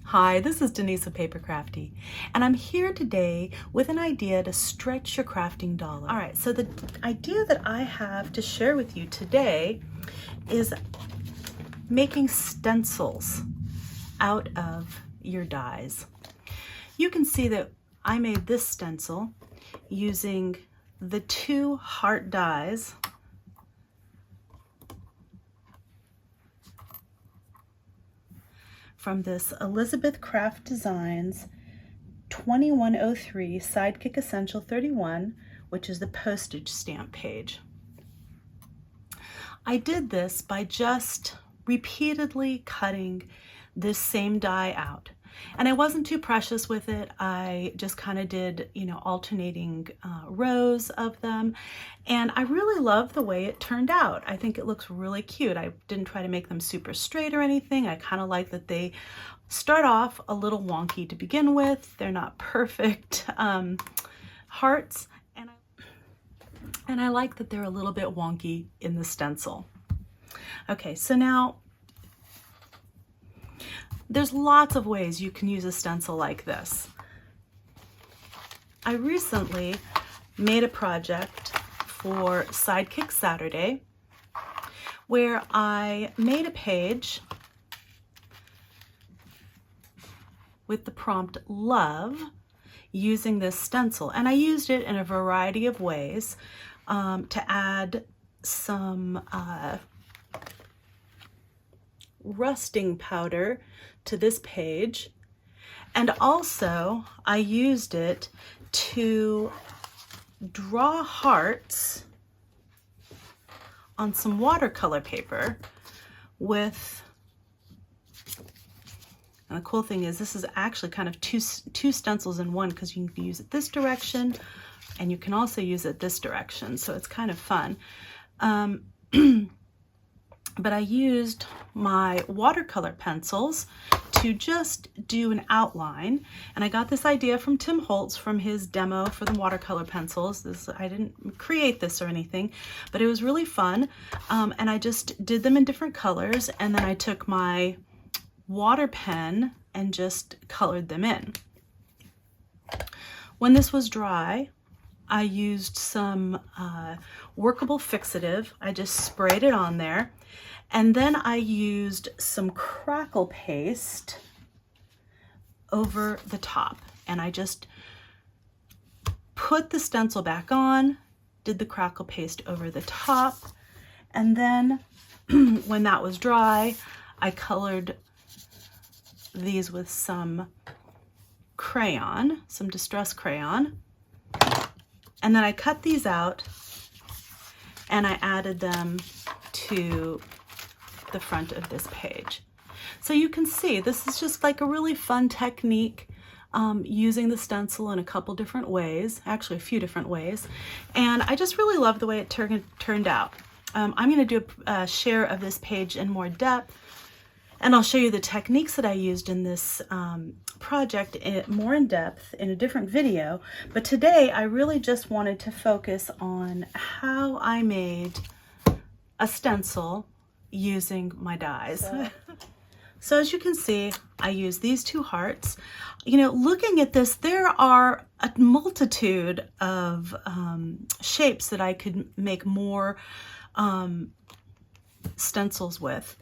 Hi, this is Denise of PaperKraftD, and I'm here today with an idea to stretch your crafting dollar. All right, so the idea that I have to share with you today is making stencils out of your dies. You can see that I made this stencil using the 2 heart dies from this Elizabeth Craft Designs 2103 Sidekick Essential 31, which is the postage stamp page. I did this by just repeatedly cutting this same die out. And I wasn't too precious with it. I just kind of did, alternating rows of them. And I really love the way it turned out. I think it looks really cute. I didn't try to make them super straight or anything. I kind of like that they start off a little wonky to begin with. They're not perfect hearts. And I like that they're a little bit wonky in the stencil. Okay, so now there's lots of ways you can use a stencil like this. I recently made a project for Sidekick Saturday where I made a page with the prompt love using this stencil, and I used it in a variety of ways to add some rusting powder to this page, and also I used it to draw hearts on some watercolor paper with, and the cool thing is this is actually kind of two stencils in one, because you can use it this direction and you can also use it this direction, so it's kind of fun. But I used my watercolor pencils to just do an outline, and I got this idea from Tim Holtz from his demo for the watercolor pencils. I didn't create this or anything, but it was really fun, and I just did them in different colors, and then I took my water pen and just colored them in. When this was dry, I used some workable fixative. I just sprayed it on there. And then I used some crackle paste over the top. And I just put the stencil back on, did the crackle paste over the top. And then when that was dry, I colored these with some crayon, some distress crayon. And then I cut these out and I added them to the front of this page. So you can see this is just like a really fun technique using the stencil in a couple different ways, actually a few different ways. And I just really love the way it turned out. I'm going to do a share of this page in more depth, and I'll show you the techniques that I used in this project more in depth in a different video. But today I really just wanted to focus on how I made a stencil using my dies. So as you can see, I use these 2 hearts. Looking at this, there are a multitude of shapes that I could make more stencils with.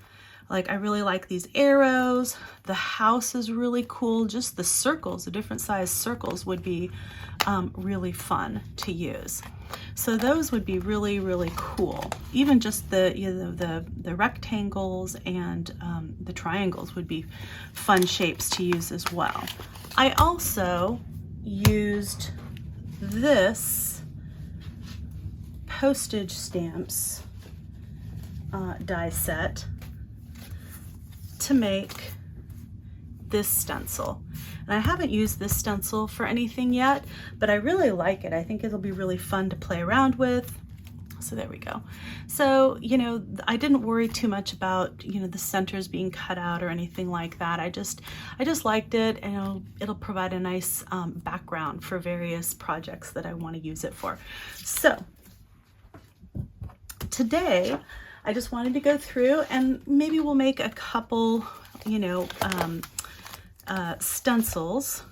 Like, I really like these arrows. The house is really cool. Just the circles, the different size circles would be really fun to use. So those would be really, really cool. Even just the rectangles and the triangles would be fun shapes to use as well. I also used this Postage Stamps die set to make this stencil. And I haven't used this stencil for anything yet, but I really like it. I think it'll be really fun to play around with. So there we go. So, I didn't worry too much about, the centers being cut out or anything like that. I just liked it, and it'll provide a nice background for various projects that I want to use it for. So today, I just wanted to go through and maybe we'll make a couple, stencils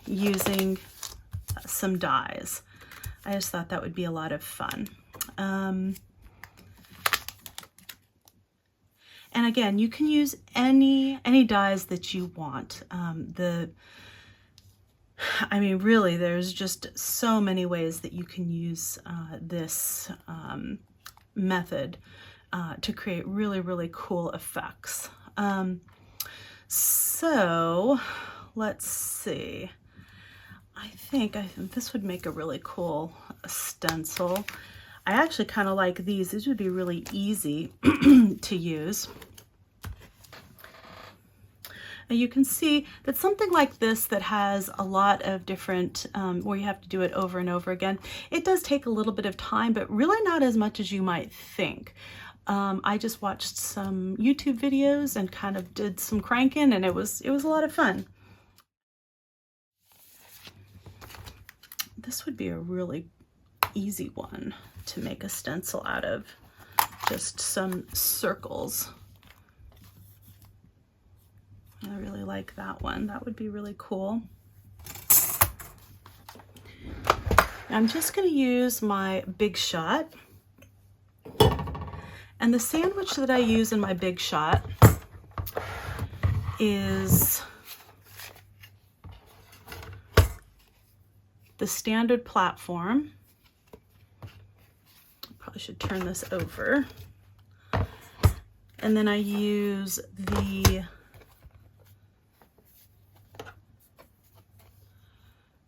using some dies. I just thought that would be a lot of fun. And again, you can use any dies that you want. I mean, really, there's just so many ways that you can use this method to create really, really cool effects. So let's see. I think this would make a really cool stencil. I actually kind of like these. These would be really easy to use. And you can see that something like this that has a lot of different, where you have to do it over and over again, it does take a little bit of time, but really not as much as you might think. I just watched some YouTube videos and kind of did some cranking, and it was a lot of fun. This would be a really easy one to make a stencil out of. Just some circles. I really like that one. That would be really cool. I'm just going to use my Big Shot. And the sandwich that I use in my Big Shot is the standard platform. Probably should turn this over. And then I use the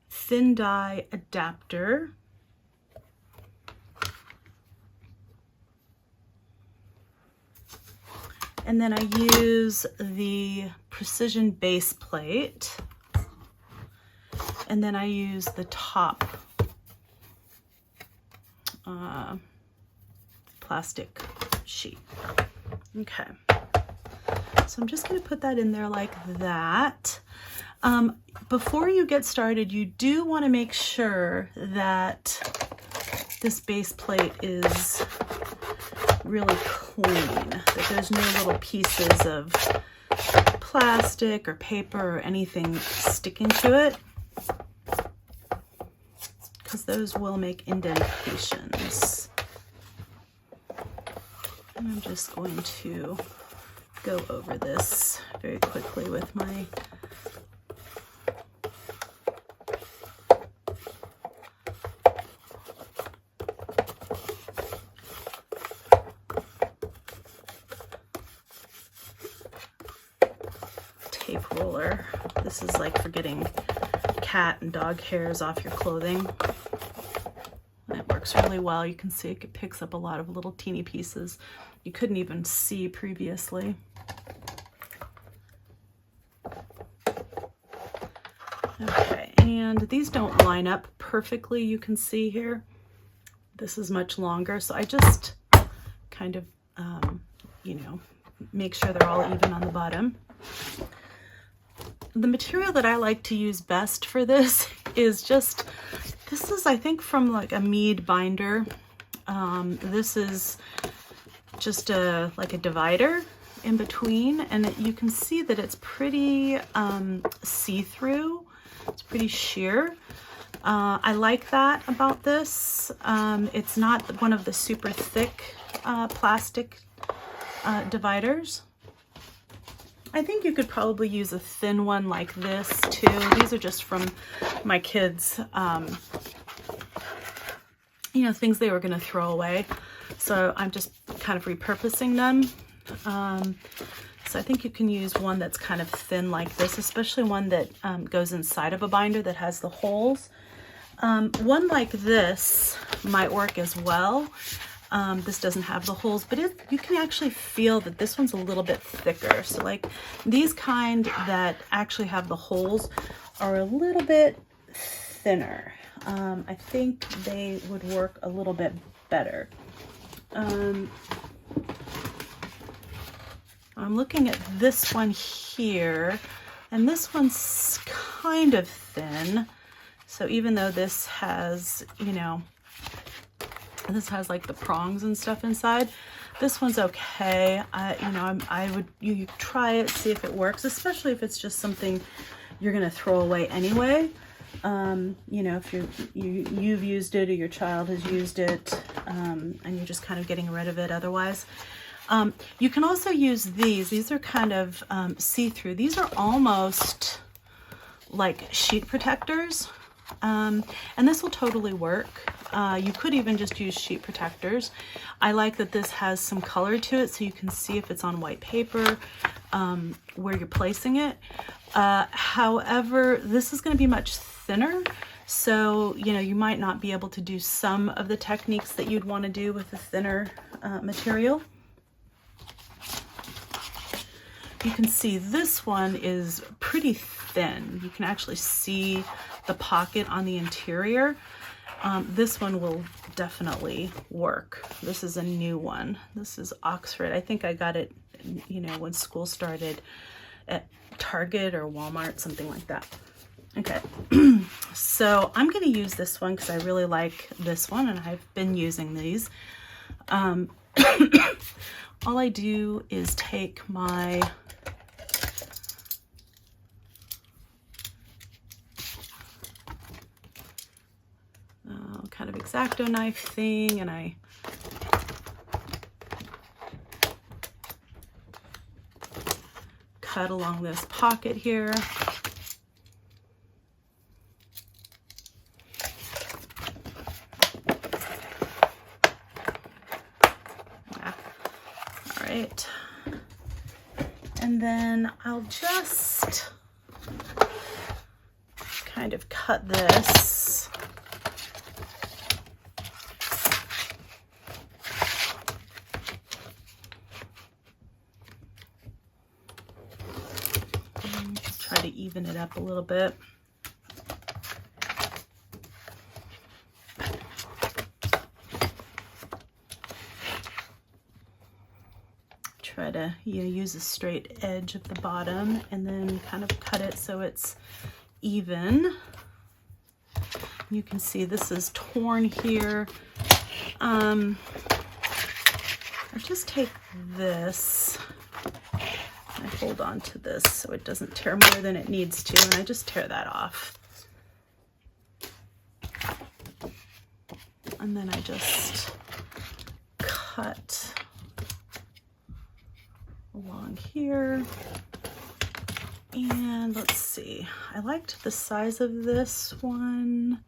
thin die adapter. And then I use the precision base plate. And then I use the top plastic sheet. Okay. So I'm just going to put that in there like that. Before you get started, you do want to make sure that this base plate is really clean, that there's no little pieces of plastic or paper or anything sticking to it, because those will make indentations. And I'm just going to go over this very quickly with my tape roller. This is like for getting cat and dog hairs off your clothing. And it works really well. You can see it picks up a lot of little teeny pieces you couldn't even see previously. Okay, and these don't line up perfectly, you can see here. This is much longer, so I just kind of, you know, make sure they're all even on the bottom. The material that I like to use best for this is just, this is I think from like a Mead binder. This is just like a divider in between, and you can see that it's pretty see-through. It's pretty sheer. I like that about this. It's not one of the super thick plastic dividers. I think you could probably use a thin one like this too. These are just from my kids, you know, things they were going to throw away. So I'm just kind of repurposing them. So I think you can use one that's kind of thin like this, especially one that goes inside of a binder that has the holes. One like this might work as well. This doesn't have the holes, but you can actually feel that this one's a little bit thicker. So like these kind that actually have the holes are a little bit thinner. I think they would work a little bit better. I'm looking at this one here, and this one's kind of thin. So even though this has, you know, this has like the prongs and stuff inside, this one's okay. You know, you try it, see if it works, especially if it's just something you're going to throw away anyway. You know, if you've used it or your child has used it, and you're just kind of getting rid of it otherwise. You can also use these. These are kind of see-through. These are almost like sheet protectors, and this will totally work. You could even just use sheet protectors. I like that this has some color to it, so you can see if it's on white paper where you're placing it. However, this is going to be much thinner, so you know, you might not be able to do some of the techniques that you'd want to do with a thinner material. You can see this one is pretty thin. You can actually see the pocket on the interior. This one will definitely work. This is a new one. This is Oxford. I think I got it, you know, when school started at Target or Walmart, something like that. Okay, so I'm going to use this one because I really like this one, and I've been using these. All I do is take my kind of X-Acto knife thing, and I cut along this pocket here. Yeah. All right. And then I'll just kind of cut this. Try to even it up a little bit. Try to use a straight edge of the bottom and then kind of cut it so it's even. You can see this is torn here. I just take this. I hold on to this so it doesn't tear more than it needs to, and I just tear that off. And then I just cut along here. And let's see, I liked the size of this one.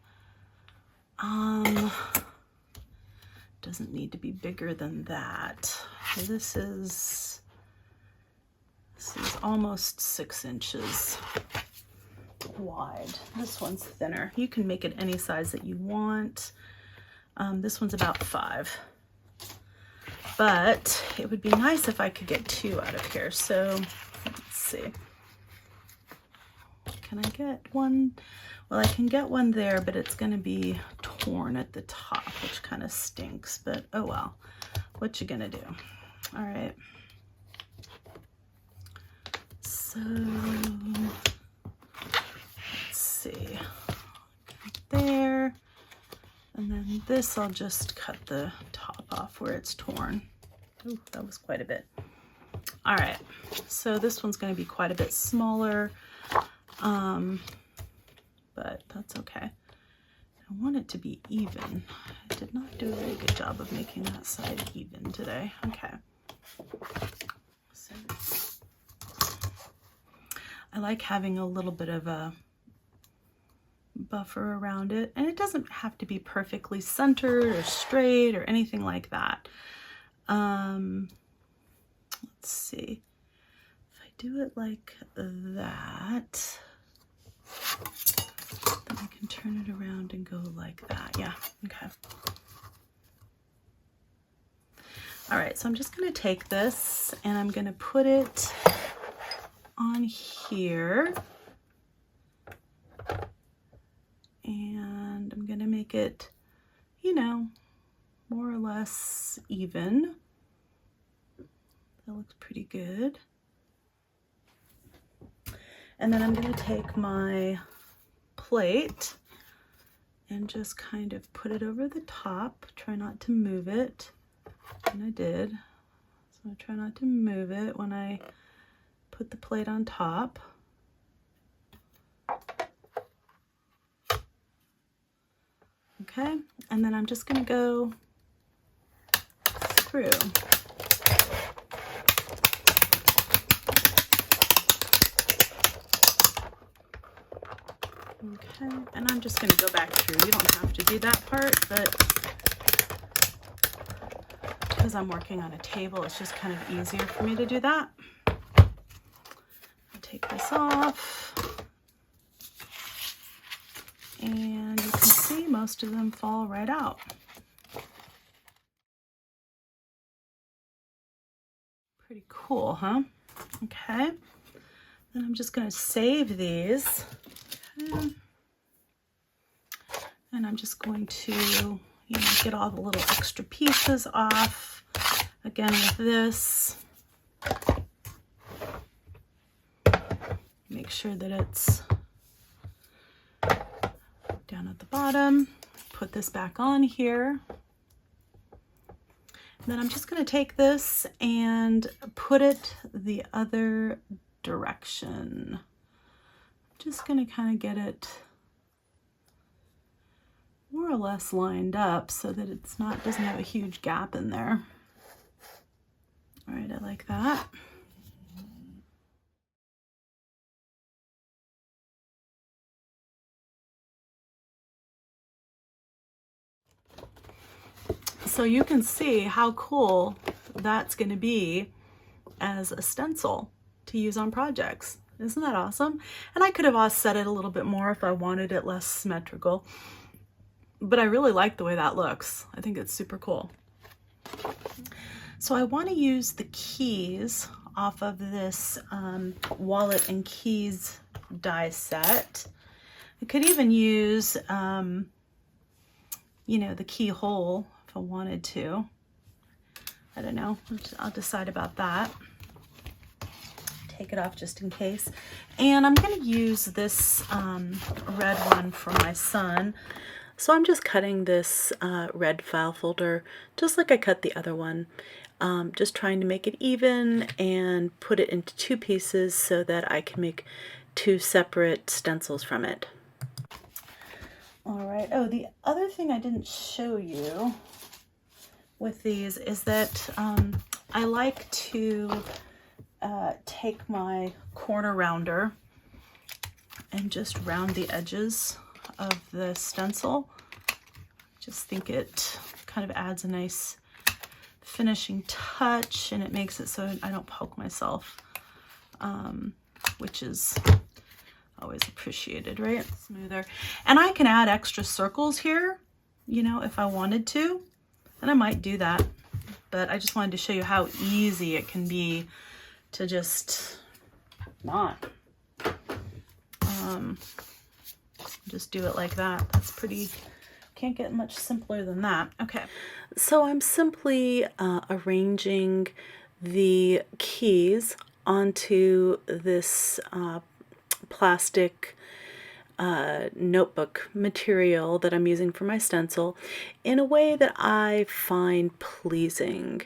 Doesn't need to be bigger than that. This is almost 6 inches wide. This one's thinner. You can make it any size that you want. This one's about 5. But it would be nice if I could get 2 out of here. So let's see. Can I get one? Well, I can get one there, but it's going to be torn at the top, which kind of stinks. But oh well. What you gonna do? All right. So let's see, there, and then this I'll just cut the top off where it's torn. Ooh, that was quite a bit. All right, so this one's going to be quite a bit smaller, but that's okay. I want it to be even. I did not do a very good job of making that side even today. Okay, so I like having a little bit of a buffer around it, and it doesn't have to be perfectly centered or straight or anything like that. Let's see, if I do it like that, then I can turn it around and go like that. Yeah, okay. All right, so I'm just going to take this and I'm going to put it on here, and I'm going to make it, you know, more or less even. That looks pretty good. And then I'm going to take my plate and just kind of put it over the top. Try not to move it. And I did. So I try not to move it when I put the plate on top. Okay, and then I'm just going to go through. Okay, and I'm just going to go back through. You don't have to do that part, but because I'm working on a table, it's just kind of easier for me to do that. I'll take this off. And you can see most of them fall right out. Pretty cool, huh? Okay. Then I'm just going to save these. Okay. And I'm just going to, get all the little extra pieces off. Again with this. Make sure that it's down at the bottom. Put this back on here. Then I'm just going to take this and put it the other direction. Just going to kind of get it more or less lined up so that it's doesn't have a huge gap in there. All right, I like that. So you can see how cool that's going to be as a stencil to use on projects. Isn't that awesome? And I could have offset it a little bit more if I wanted it less symmetrical, but I really like the way that looks. I think it's super cool. So I want to use the keys off of this wallet and keys die set. I could even use, the keyhole if I wanted to. I don't know. I'll decide about that. Take it off just in case. And I'm going to use this red one for my son. So I'm just cutting this red file folder just like I cut the other one. Just trying to make it even and put it into two pieces so that I can make two separate stencils from it. All right. Oh, the other thing I didn't show you with these is that I like to take my corner rounder and just round the edges of the stencil. Just think it kind of adds a nice finishing touch, and it makes it so I don't poke myself, which is always appreciated, right? Smoother. And I can add extra circles here, if I wanted to, and I might do that, but I just wanted to show you how easy it can be to just not just do it like that. That's pretty, can't get much simpler than that. Okay, so I'm simply arranging the keys onto this plastic notebook material that I'm using for my stencil in a way that I find pleasing.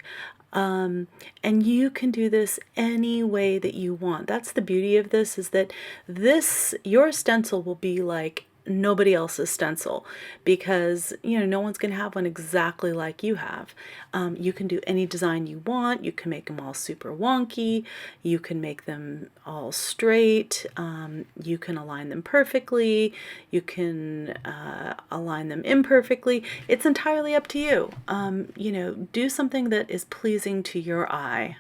And you can do this any way that you want. That's the beauty of this, is that your stencil will be like nobody else's stencil, because no one's going to have one exactly like you have. You can do any design you want. You can make them all super wonky. You can make them all straight. You can align them perfectly. You can align them imperfectly. It's entirely up to you. Do something that is pleasing to your eye.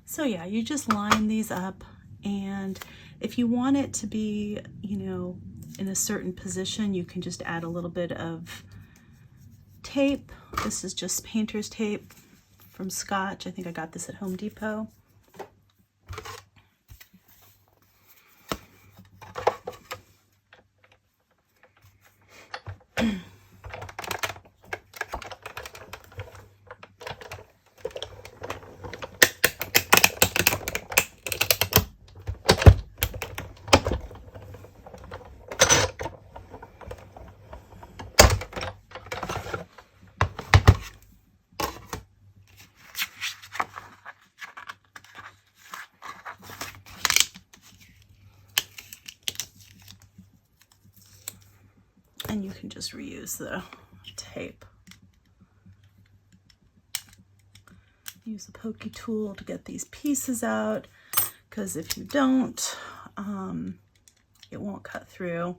So yeah, you just line these up, and if you want it to be, in a certain position, you can just add a little bit of tape. This is just painter's tape from Scotch. I think I got this at Home Depot. And you can just reuse the tape. Use the pokey tool to get these pieces out, because if you don't, it won't cut through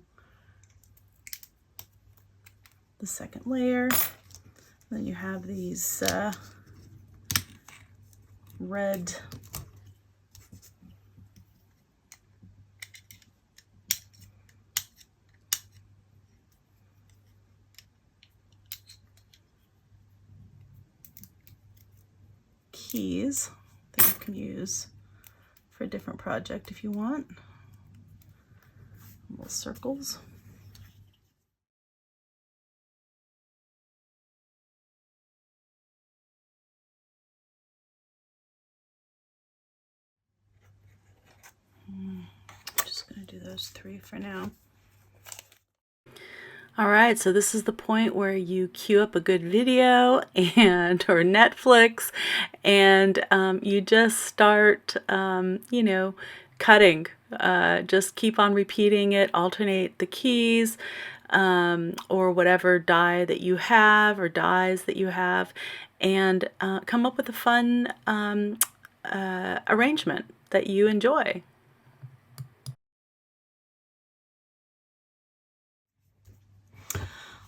the second layer. Then you have these red keys that you can use for a different project if you want. Little circles. I'm just going to do those 3 for now. All right, so this is the point where you queue up a good video or Netflix, and you just start, you know, cutting. Just keep on repeating it, alternate the keys, or whatever die that you have or dies that you have, and come up with a fun arrangement that you enjoy.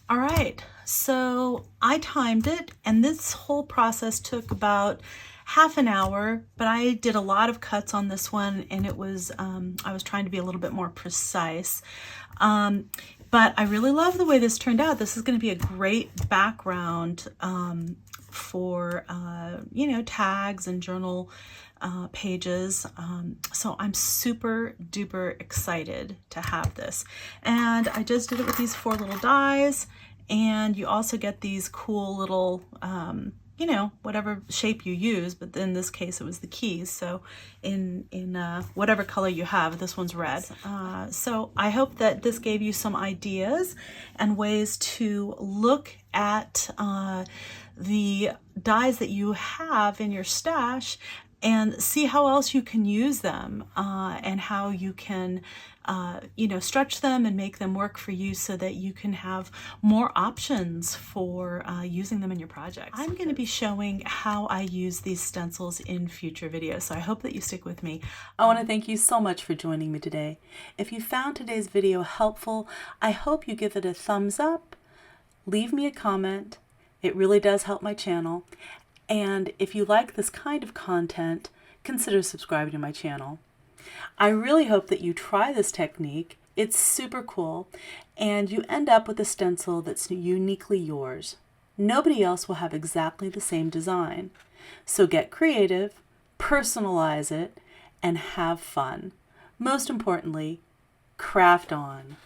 All right, so I timed it, and this whole process took about half an hour, but I did a lot of cuts on this one, and it was, I was trying to be a little bit more precise. But I really love the way this turned out. This is going to be a great background for, you know, tags and journal pages. So I'm super duper excited to have this. And I just did it with these 4 little dies, and you also get these cool little, you know, whatever shape you use, but in this case it was the keys. So in whatever color you have, this one's red. So I hope that this gave you some ideas and ways to look at the dies that you have in your stash and see how else you can use them, and how you can you know, stretch them and make them work for you so that you can have more options for using them in your projects. I'm going to be showing how I use these stencils in future videos, so I hope that you stick with me. I want to thank you so much for joining me today. If you found today's video helpful, I hope you give it a thumbs up, leave me a comment. It really does help my channel. And if you like this kind of content, consider subscribing to my channel. I really hope that you try this technique. It's super cool, and you end up with a stencil that's uniquely yours. Nobody else will have exactly the same design. So get creative, personalize it, and have fun. Most importantly, craft on.